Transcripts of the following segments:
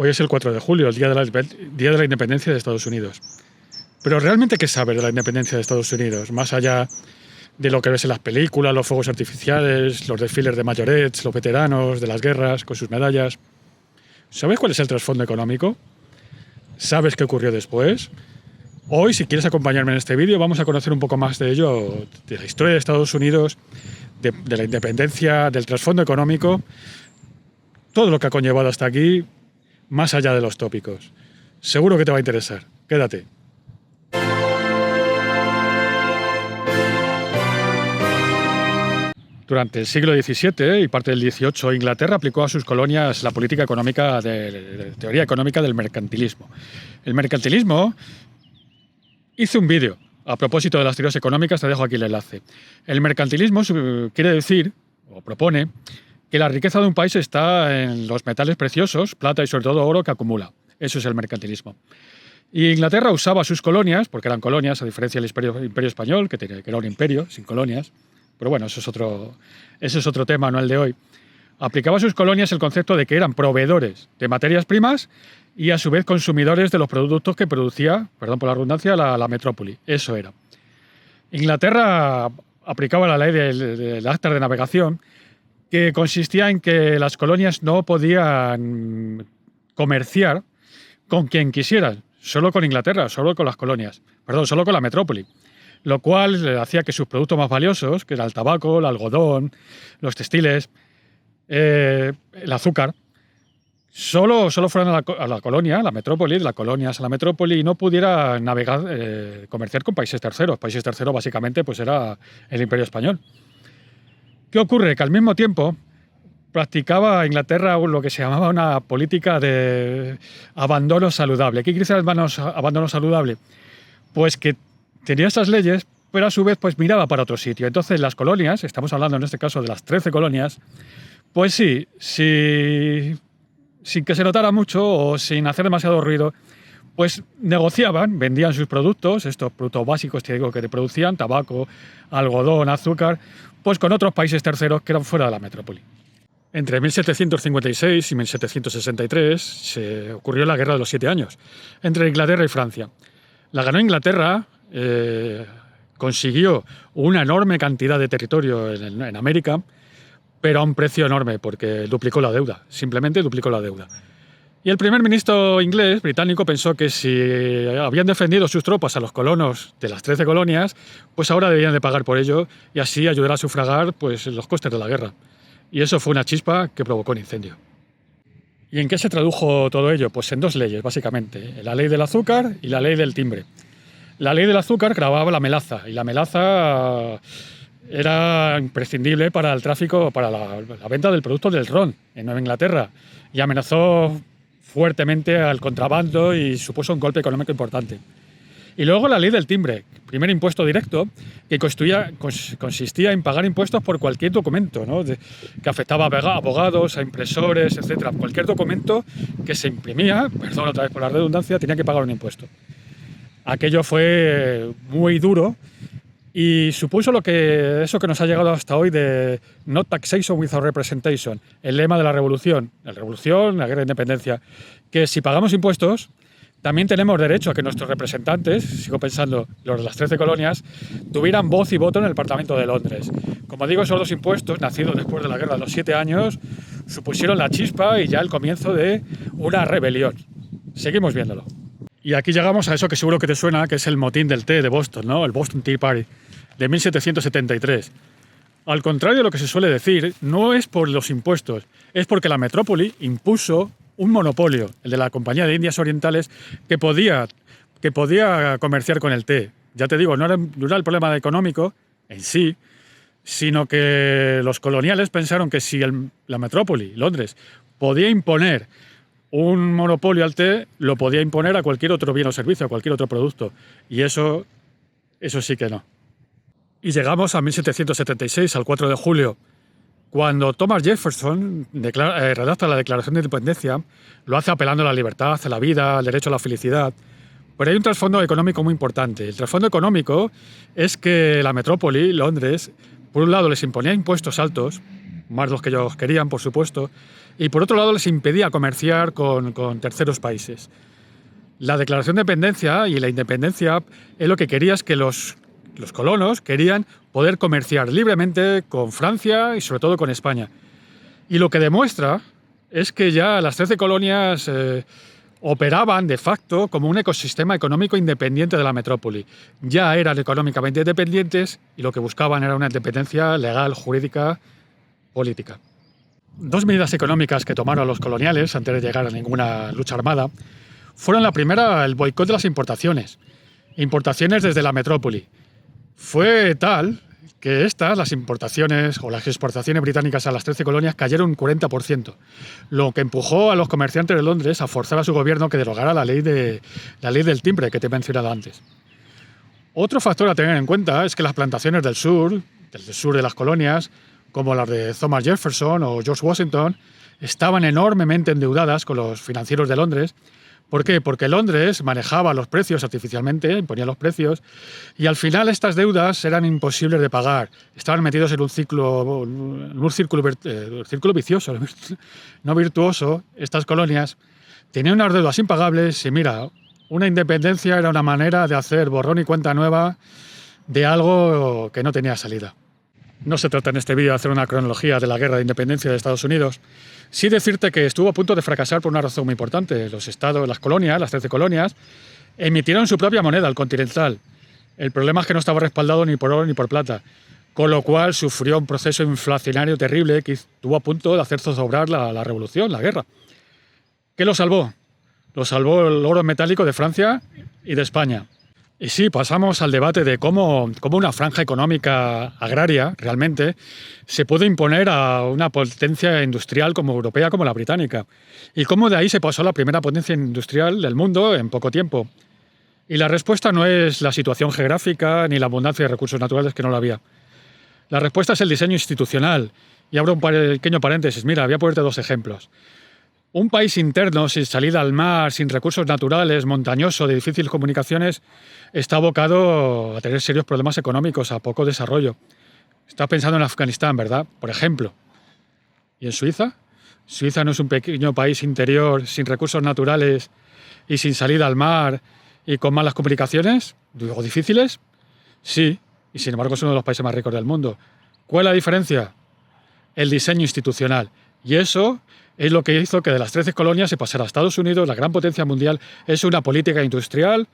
Hoy es el 4 de julio, el día de la independencia de Estados Unidos. Pero ¿realmente qué saber de la independencia de Estados Unidos? Más allá de lo que ves en las películas, los fuegos artificiales, los desfiles de mayorets, los veteranos de las guerras con sus medallas. ¿Sabes cuál es el trasfondo económico? ¿Sabes qué ocurrió después? Hoy, si quieres acompañarme en este vídeo, vamos a conocer un poco más de ello, de la historia de Estados Unidos, de la independencia, del trasfondo económico, todo lo que ha conllevado hasta aquí, más allá de los tópicos. Seguro que te va a interesar. Quédate. Durante el siglo XVII y parte del XVIII, Inglaterra aplicó a sus colonias la política económica de teoría económica del mercantilismo. El mercantilismo, hice un vídeo a propósito de las teorías económicas, te dejo aquí el enlace. El mercantilismo quiere decir, o propone, que la riqueza de un país está en los metales preciosos, plata y sobre todo oro que acumula. Eso es el mercantilismo. Y Inglaterra usaba sus colonias, porque eran colonias, a diferencia del imperio español, que era un imperio sin colonias. Pero bueno, eso es otro tema, no el de hoy. Aplicaba a sus colonias el concepto de que eran proveedores de materias primas y a su vez consumidores de los productos que producía, perdón por la redundancia, la metrópoli. Eso era. Inglaterra aplicaba la ley del acta de navegación, que consistía en que las colonias no podían comerciar con quien quisieran, solo con Inglaterra, solo con las colonias, perdón, solo con la metrópoli. Lo cual hacía que sus productos más valiosos, que era el tabaco, el algodón, los textiles, el azúcar, solo fueran a la colonia, a la metrópoli, de las colonias a la metrópoli, y no pudiera navegar, comerciar con países terceros. Países terceros básicamente pues era el Imperio Español. ¿Qué ocurre? Que al mismo tiempo practicaba Inglaterra lo que se llamaba una política de abandono saludable. ¿Qué quiere decir abandono saludable? Pues que tenía esas leyes, pero a su vez pues miraba para otro sitio. Entonces las colonias, estamos hablando en este caso de las 13 colonias, pues sí, sin que se notara mucho o sin hacer demasiado ruido, pues negociaban, vendían sus productos, estos productos básicos que digo que producían, tabaco, algodón, azúcar, pues con otros países terceros que eran fuera de la metrópoli. Entre 1756 y 1763 se ocurrió la Guerra de los 7 Años, entre Inglaterra y Francia. La ganó Inglaterra, consiguió una enorme cantidad de territorio en América, pero a un precio enorme, porque duplicó la deuda, simplemente duplicó la deuda. Y el primer ministro británico, pensó que si habían defendido sus tropas a los colonos de las 13 colonias, pues ahora debían de pagar por ello y así ayudar a sufragar pues, los costes de la guerra. Y eso fue una chispa que provocó un incendio. ¿Y en qué se tradujo todo ello? Pues en dos leyes, básicamente. La ley del azúcar y la ley del timbre. La ley del azúcar grababa la melaza, y la melaza era imprescindible para el tráfico, para la venta del producto del ron en Nueva Inglaterra, y amenazó fuertemente al contrabando y supuso un golpe económico importante. Y luego la ley del timbre, primer impuesto directo, que consistía en pagar impuestos por cualquier documento, ¿no? Que afectaba a abogados, a impresores, etc. Cualquier documento que se imprimía, perdón otra vez por la redundancia, tenía que pagar un impuesto. Aquello fue muy duro y supuso eso que nos ha llegado hasta hoy de no taxation without representation, el lema de la revolución, la guerra de independencia, que si pagamos impuestos también tenemos derecho a que nuestros representantes, sigo pensando, los de las 13 colonias, tuvieran voz y voto en el Parlamento de Londres. Como digo, esos dos impuestos, nacidos después de la Guerra de los 7 Años, supusieron la chispa y ya el comienzo de una rebelión. Seguimos viéndolo. Y aquí llegamos a eso que seguro que te suena, que es el motín del té de Boston, ¿no? El Boston Tea Party, de 1773. Al contrario de lo que se suele decir, no es por los impuestos, es porque la metrópoli impuso un monopolio, el de la Compañía de Indias Orientales, que podía comerciar con el té. Ya te digo, no era el problema económico en sí, sino que los coloniales pensaron que si la metrópoli, Londres, podía imponer un monopolio al té, lo podía imponer a cualquier otro bien o servicio, a cualquier otro producto. Y eso sí que no. Y llegamos a 1776, al 4 de julio, cuando Thomas Jefferson redacta la Declaración de Independencia. Lo hace apelando a la libertad, a la vida, al derecho a la felicidad. Pero hay un trasfondo económico muy importante. El trasfondo económico es que la metrópoli, Londres, por un lado les imponía impuestos altos, más los que ellos querían, por supuesto, y por otro lado les impedía comerciar con terceros países. La declaración de independencia y la independencia es lo que quería, es que los colonos querían poder comerciar libremente con Francia y sobre todo con España. Y lo que demuestra es que ya las 13 colonias operaban de facto como un ecosistema económico independiente de la metrópoli. Ya eran económicamente independientes y lo que buscaban era una independencia legal, jurídica, política. Dos medidas económicas que tomaron los coloniales antes de llegar a ninguna lucha armada fueron la primera, el boicot de las importaciones desde la metrópoli. Fue tal que las importaciones o las exportaciones británicas a las 13 colonias cayeron un 40%, lo que empujó a los comerciantes de Londres a forzar a su gobierno que derogara la ley del timbre que te he mencionado antes. Otro factor a tener en cuenta es que las plantaciones del sur de las colonias, como las de Thomas Jefferson o George Washington, estaban enormemente endeudadas con los financieros de Londres. ¿Por qué? Porque Londres manejaba los precios artificialmente, imponía los precios, y al final estas deudas eran imposibles de pagar. Estaban metidos en un círculo vicioso, no virtuoso. Estas colonias tenían unas deudas impagables y mira, una independencia era una manera de hacer borrón y cuenta nueva de algo que no tenía salida. No se trata en este vídeo de hacer una cronología de la guerra de independencia de Estados Unidos. Sí decirte que estuvo a punto de fracasar por una razón muy importante. Las colonias, las 13 colonias, emitieron su propia moneda, el continental. El problema es que no estaba respaldado ni por oro ni por plata, con lo cual sufrió un proceso inflacionario terrible que estuvo a punto de hacer zozobrar la revolución, la guerra. ¿Qué lo salvó? Lo salvó el oro metálico de Francia y de España. Y sí, pasamos al debate de cómo una franja económica agraria realmente se puede imponer a una potencia industrial como europea, como la británica. Y cómo de ahí se pasó a la primera potencia industrial del mundo en poco tiempo. Y la respuesta no es la situación geográfica ni la abundancia de recursos naturales, que no la había. La respuesta es el diseño institucional. Y abro un pequeño paréntesis. Mira, voy a ponerte dos ejemplos. Un país interno, sin salida al mar, sin recursos naturales, montañoso, de difíciles comunicaciones, está abocado a tener serios problemas económicos, a poco desarrollo. Estás pensando en Afganistán, ¿verdad? Por ejemplo. ¿Y en Suiza? ¿Suiza no es un pequeño país interior, sin recursos naturales y sin salida al mar y con malas comunicaciones? ¿Digo difíciles? Sí, y sin embargo es uno de los países más ricos del mundo. ¿Cuál es la diferencia? El diseño institucional. Y eso es lo que hizo que de las 13 colonias se pasara a Estados Unidos, la gran potencia mundial. Es una política industrial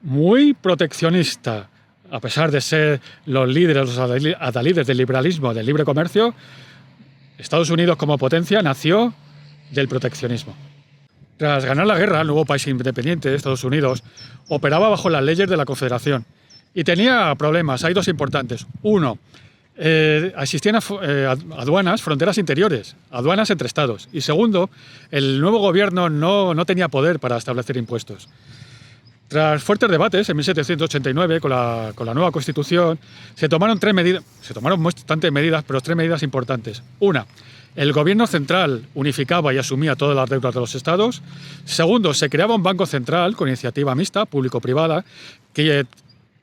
muy proteccionista. A pesar de ser los líderes, los adalides del liberalismo, del libre comercio, Estados Unidos como potencia nació del proteccionismo. Tras ganar la guerra, el nuevo país independiente, Estados Unidos, operaba bajo las leyes de la Confederación. Y tenía problemas, hay dos importantes. Uno, existían aduanas, fronteras interiores, aduanas entre estados. Y segundo, el nuevo gobierno no tenía poder para establecer impuestos. Tras fuertes debates, en 1789, con la nueva Constitución, se tomaron bastantes medidas, pero tres medidas importantes. Una, el gobierno central unificaba y asumía todas las deudas de los estados. Segundo, se creaba un banco central con iniciativa mixta, público-privada, que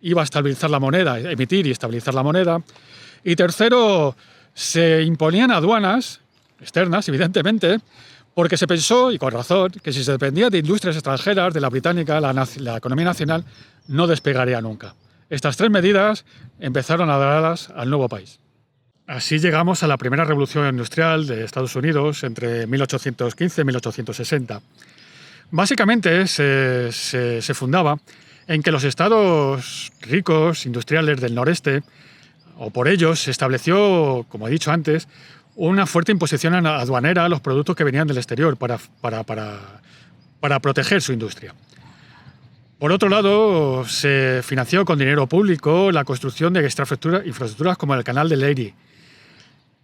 iba a estabilizar la moneda, emitir y estabilizar la moneda. Y tercero, se imponían aduanas externas, evidentemente, porque se pensó, y con razón, que si se dependía de industrias extranjeras, de la británica, la economía nacional no despegaría nunca. Estas tres medidas empezaron a dar alas al nuevo país. Así llegamos a la primera revolución industrial de Estados Unidos entre 1815 y 1860. Básicamente se fundaba en que los estados ricos, industriales del noreste, o por ellos se estableció, como he dicho antes, una fuerte imposición aduanera a los productos que venían del exterior para proteger su industria. Por otro lado, se financió con dinero público la construcción de infraestructuras como el canal de Erie.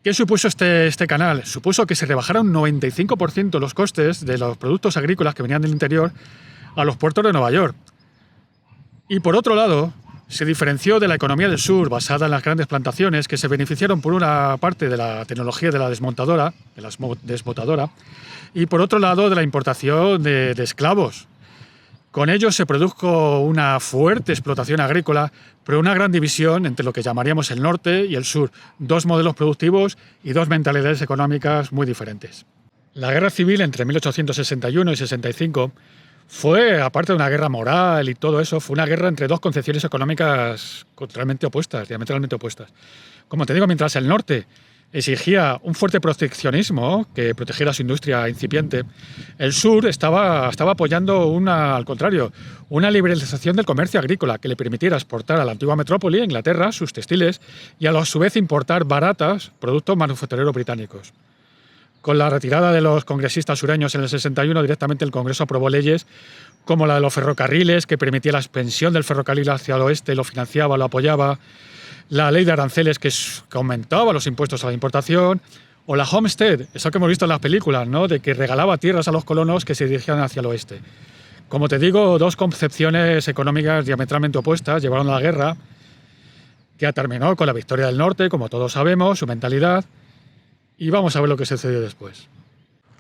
¿Qué supuso este canal? Supuso que se rebajaron un 95% los costes de los productos agrícolas que venían del interior a los puertos de Nueva York. Y por otro lado, se diferenció de la economía del sur, basada en las grandes plantaciones, que se beneficiaron por una parte de la tecnología de la desmotadora, y por otro lado de la importación de esclavos, Con ello se produjo una fuerte explotación agrícola, pero una gran división entre lo que llamaríamos el norte y el sur, dos modelos productivos y dos mentalidades económicas muy diferentes. La guerra civil entre 1861 y 65 fue, aparte de una guerra moral y todo eso, fue una guerra entre dos concepciones económicas diametralmente opuestas. Como te digo, mientras el norte exigía un fuerte proteccionismo que protegiera su industria incipiente, el sur estaba apoyando al contrario, una liberalización del comercio agrícola que le permitiera exportar a la antigua metrópoli, Inglaterra, sus textiles y a su vez importar baratas productos manufactureros británicos. Con la retirada de los congresistas sureños en el 61, directamente el Congreso aprobó leyes como la de los ferrocarriles, que permitía la expansión del ferrocarril hacia el oeste, lo financiaba, lo apoyaba, la ley de aranceles que aumentaba los impuestos a la importación, o la Homestead, eso que hemos visto en las películas, ¿no?, de que regalaba tierras a los colonos que se dirigían hacia el oeste. Como te digo, dos concepciones económicas diametralmente opuestas llevaron a la guerra, que terminó con la victoria del norte, como todos sabemos, su mentalidad, y vamos a ver lo que sucedió después.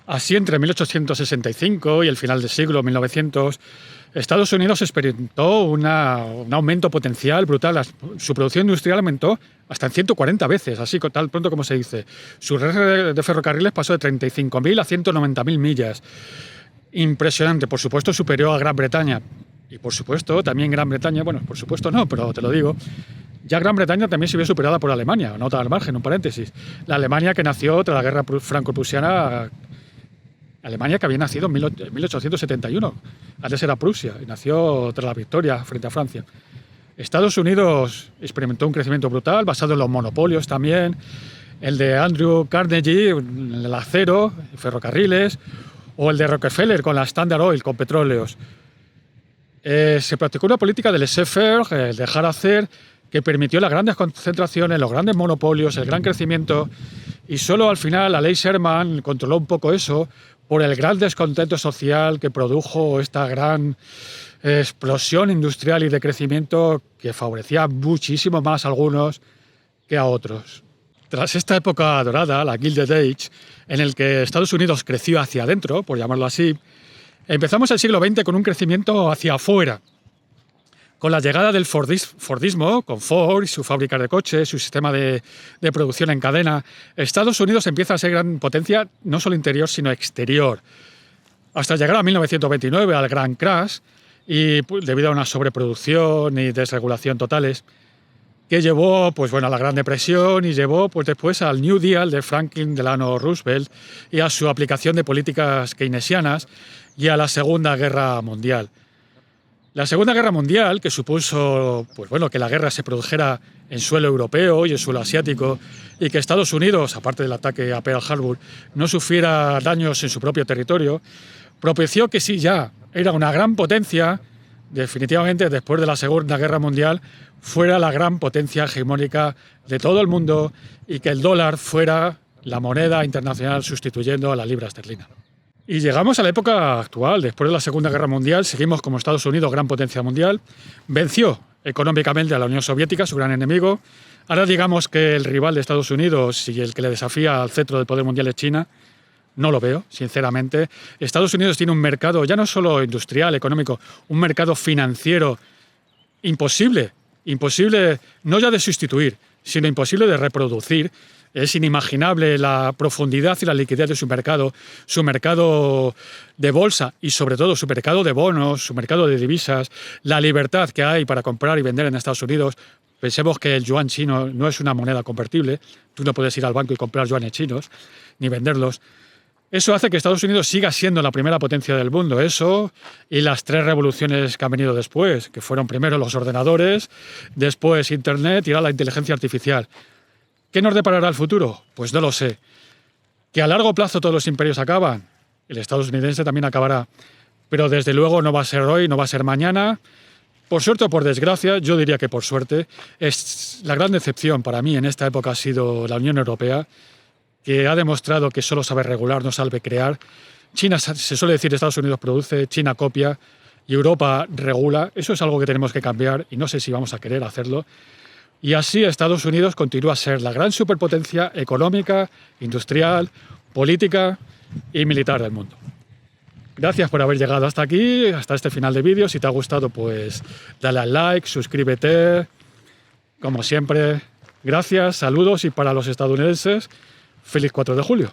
Así, entre 1865 y el final del siglo, 1900, Estados Unidos experimentó un aumento potencial brutal. Su producción industrial aumentó hasta en 140 veces, así tal pronto como se dice. Su red de ferrocarriles pasó de 35.000 a 190.000 millas. Impresionante, por supuesto superior a Gran Bretaña. Y por supuesto también Gran Bretaña, bueno, por supuesto no, pero te lo digo, ya Gran Bretaña también se vio superada por Alemania, nota al margen, un paréntesis. La Alemania que nació tras la guerra franco-prusiana, Alemania que había nacido en 1871, antes era Prusia, y nació tras la victoria frente a Francia. Estados Unidos experimentó un crecimiento brutal, basado en los monopolios también, el de Andrew Carnegie, el acero, ferrocarriles, o el de Rockefeller con la Standard Oil, con petróleos. Se practicó una política de laissez-faire, el dejar hacer, que permitió las grandes concentraciones, los grandes monopolios, el gran crecimiento, y solo al final la ley Sherman controló un poco eso por el gran descontento social que produjo esta gran explosión industrial y de crecimiento que favorecía muchísimo más a algunos que a otros. Tras esta época dorada, la Gilded Age, en el que Estados Unidos creció hacia adentro, por llamarlo así, empezamos el siglo XX con un crecimiento hacia afuera. Con la llegada del Fordismo, con Ford y su fábrica de coches, su sistema de producción en cadena, Estados Unidos empieza a ser gran potencia no solo interior, sino exterior. Hasta llegar a 1929, al gran crash, y debido a una sobreproducción y desregulación totales, que llevó a la Gran Depresión y llevó después al New Deal de Franklin Delano Roosevelt y a su aplicación de políticas keynesianas y a la Segunda Guerra Mundial. La Segunda Guerra Mundial, que supuso que la guerra se produjera en suelo europeo y en suelo asiático y que Estados Unidos, aparte del ataque a Pearl Harbor, no sufriera daños en su propio territorio, propició que sí ya era una gran potencia, definitivamente después de la Segunda Guerra Mundial, fuera la gran potencia hegemónica de todo el mundo y que el dólar fuera la moneda internacional sustituyendo a la libra esterlina. Y llegamos a la época actual. Después de la Segunda Guerra Mundial, seguimos como Estados Unidos, gran potencia mundial. Venció económicamente a la Unión Soviética, su gran enemigo. Ahora digamos que el rival de Estados Unidos y el que le desafía al cetro del poder mundial es China. No lo veo, sinceramente. Estados Unidos tiene un mercado, ya no solo industrial, económico, un mercado financiero imposible no ya de sustituir, sino imposible de reproducir. Es inimaginable la profundidad y la liquidez de su mercado de bolsa y sobre todo su mercado de bonos, su mercado de divisas, la libertad que hay para comprar y vender en Estados Unidos. Pensemos que el yuan chino no es una moneda convertible, tú no puedes ir al banco y comprar yuanes chinos, ni venderlos. Eso hace que Estados Unidos siga siendo la primera potencia del mundo, eso y las tres revoluciones que han venido después, que fueron primero los ordenadores, después Internet y ahora la inteligencia artificial. ¿Qué nos deparará el futuro? Pues no lo sé. ¿Que a largo plazo todos los imperios acaban? El estadounidense también acabará. Pero desde luego no va a ser hoy, no va a ser mañana. Por suerte o por desgracia, yo diría que por suerte, es la gran decepción para mí en esta época ha sido la Unión Europea, que ha demostrado que solo sabe regular, no sabe crear. China, se suele decir, Estados Unidos produce, China copia y Europa regula. Eso es algo que tenemos que cambiar y no sé si vamos a querer hacerlo. Y así Estados Unidos continúa a ser la gran superpotencia económica, industrial, política y militar del mundo. Gracias por haber llegado hasta aquí, hasta este final de vídeo. Si te ha gustado, pues dale al like, suscríbete. Como siempre, gracias, saludos y para los estadounidenses, feliz 4 de julio.